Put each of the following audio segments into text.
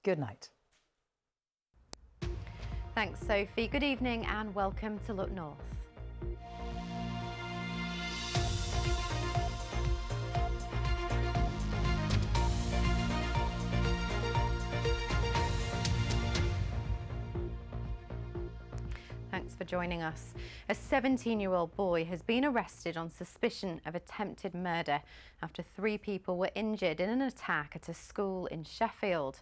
Good night. Thanks, Sophie. Good evening and welcome to Look North. Thanks for joining us. A 17-year-old boy has been arrested on suspicion of attempted murder after 3 people were injured in an attack at a school in Sheffield.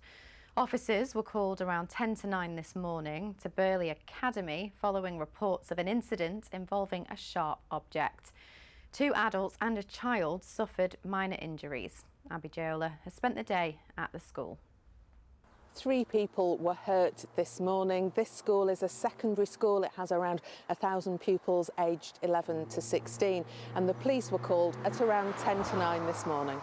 Officers were called around 10 to 9 this morning to Burley Academy following reports of an incident involving a sharp object. 2 adults and a child suffered minor injuries. Abby Jaola has spent the day at the school. 3 people were hurt this morning. This school is a secondary school. It has around 1,000 pupils aged 11 to 16, and the police were called at around 10 to 9 this morning.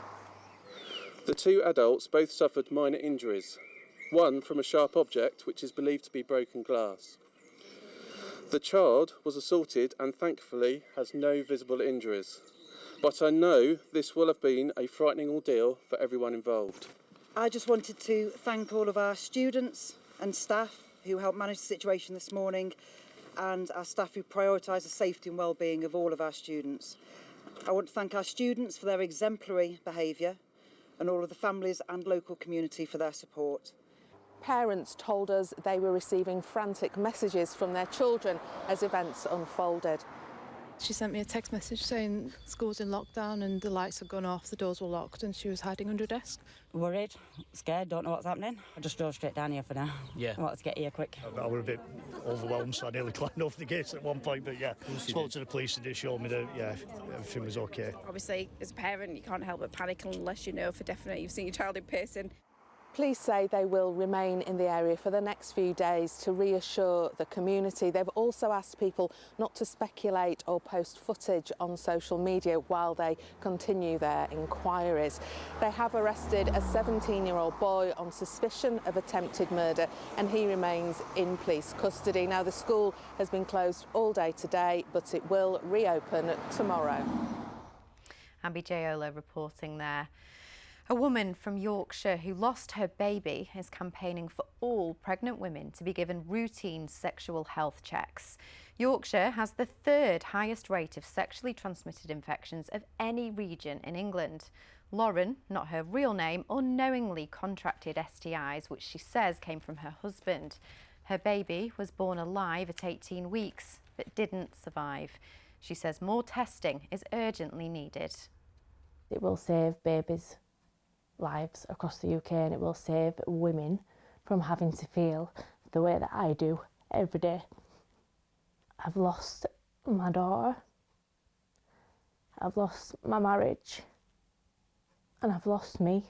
The 2 adults both suffered minor injuries, one from a sharp object which is believed to be broken glass. The child was assaulted and thankfully has no visible injuries, but I know this will have been a frightening ordeal for everyone involved. I just wanted to thank all of our students and staff who helped manage the situation this morning, and our staff who prioritise the safety and well-being of all of our students. I want to thank our students for their exemplary behaviour and all of the families and local community for their support. Parents told us they were receiving frantic messages from their children as events unfolded. She sent me a text message saying school's in lockdown and the lights had gone off, the doors were locked and she was hiding under a desk. Worried, scared, don't know what's happening. I just drove straight down here for now. Yeah. I wanted to get here quick. I was a bit overwhelmed, so I nearly climbed off the gates at one point, but yeah, spoke to the police and they showed me that, yeah, everything was okay. Obviously, as a parent, you can't help but panic unless you know for definite you've seen your child in person. Police say they will remain in the area for the next few days to reassure the community. They've also asked people not to speculate or post footage on social media while they continue their inquiries. They have arrested a 17-year-old boy on suspicion of attempted murder and he remains in police custody. Now, the school has been closed all day today, but it will reopen tomorrow. Abby Jaola reporting there. A woman from Yorkshire who lost her baby is campaigning for all pregnant women to be given routine sexual health checks. Yorkshire has the 3rd highest rate of sexually transmitted infections of any region in England. Lauren, not her real name, unknowingly contracted STIs, which she says came from her husband. Her baby was born alive at 18 weeks, but didn't survive. She says more testing is urgently needed. It will save babies' lives across the UK, and it will save women from having to feel the way that I do every day. I've lost my daughter, I've lost my marriage, and I've lost me.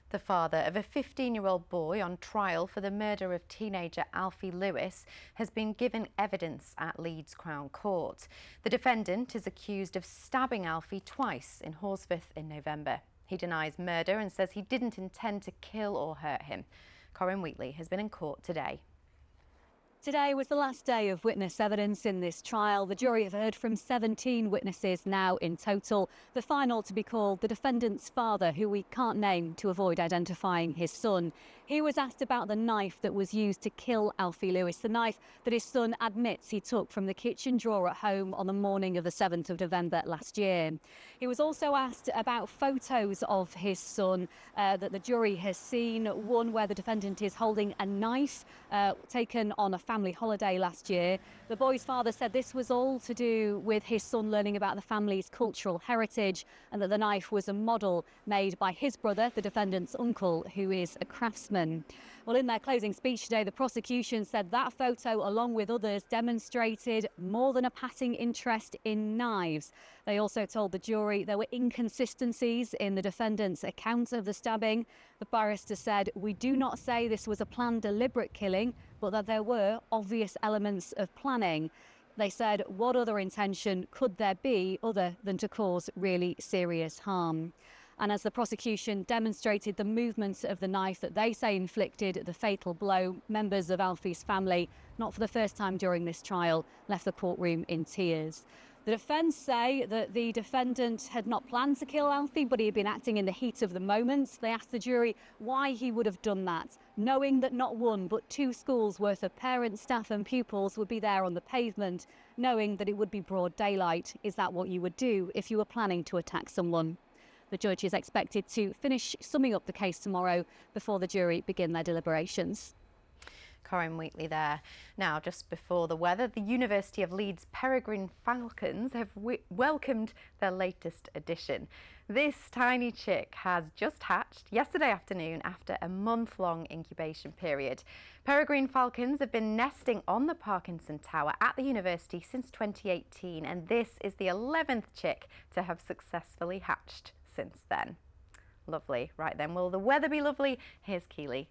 The father of a 15-year-old boy on trial for the murder of teenager Alfie Lewis has been given evidence at Leeds Crown Court. The defendant is accused of stabbing Alfie twice in Horsforth in November. He denies murder and says he didn't intend to kill or hurt him. Corinne Wheatley has been in court today. Today was the last day of witness evidence in this trial. The jury have heard from 17 witnesses now in total. The final to be called the defendant's father, who we can't name to avoid identifying his son. He was asked about the knife that was used to kill Alfie Lewis, the knife that his son admits he took from the kitchen drawer at home on the morning of the 7th of November last year. He was also asked about photos of his son that the jury has seen, one where the defendant is holding a knife taken on a family holiday last year. The boy's father said this was all to do with his son learning about the family's cultural heritage and that the knife was a model made by his brother, the defendant's uncle, who is a craftsman. Well, in their closing speech today, the prosecution said that photo, along with others, demonstrated more than a passing interest in knives. They also told the jury there were inconsistencies in the defendant's account of the stabbing. The barrister said, "We do not say this was a planned, deliberate killing, but that there were obvious elements of planning." They said, what other intention could there be other than to cause really serious harm? And as the prosecution demonstrated the movement of the knife that they say inflicted the fatal blow, members of Alfie's family, not for the first time during this trial, left the courtroom in tears. The defence say that the defendant had not planned to kill Alfie, but he had been acting in the heat of the moment. They asked the jury why he would have done that, knowing that not one but 2 schools worth of parents, staff and pupils would be there on the pavement, knowing that it would be broad daylight. Is that what you would do if you were planning to attack someone? The judge is expected to finish summing up the case tomorrow before the jury begin their deliberations. Corinne Wheatley there. Now, just before the weather, the University of Leeds Peregrine Falcons have welcomed their latest addition. This tiny chick has just hatched yesterday afternoon after a month-long incubation period. Peregrine falcons have been nesting on the Parkinson Tower at the university since 2018, and this is the 11th chick to have successfully hatched since then. Lovely. Right then, will the weather be lovely? Here's Keely.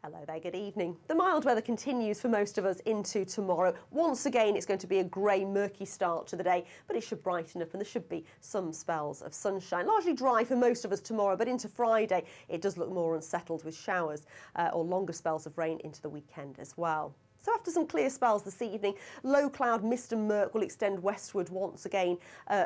Hello there, good evening. The mild weather continues for most of us into tomorrow. Once again, it's going to be a grey, murky start to the day, but it should brighten up and there should be some spells of sunshine. Largely dry for most of us tomorrow, but into Friday, it does look more unsettled with showers or longer spells of rain into the weekend as well. So after some clear spells this evening, low cloud, mist and murk will extend westward once again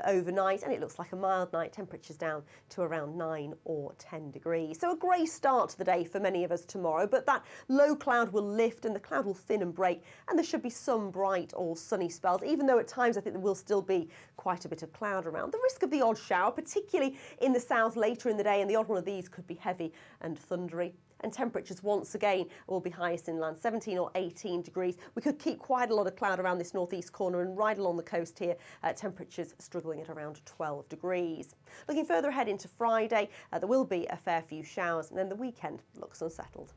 overnight, and it looks like a mild night, temperatures down to around 9 or 10 degrees. So a grey start to the day for many of us tomorrow, but that low cloud will lift and the cloud will thin and break, and there should be some bright or sunny spells, even though at times I think there will still be quite a bit of cloud around. The risk of the odd shower, particularly in the south later in the day, and the odd one of these could be heavy and thundery. And temperatures once again will be highest inland, 17 or 18 degrees. We could keep quite a lot of cloud around this northeast corner and right along the coast here, temperatures struggling at around 12 degrees. Looking further ahead into Friday, there will be a fair few showers, and then the weekend looks unsettled.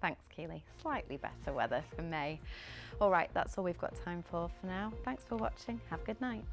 Thanks, Keely. Slightly better weather for May. All right, that's all we've got time for now. Thanks for watching. Have a good night.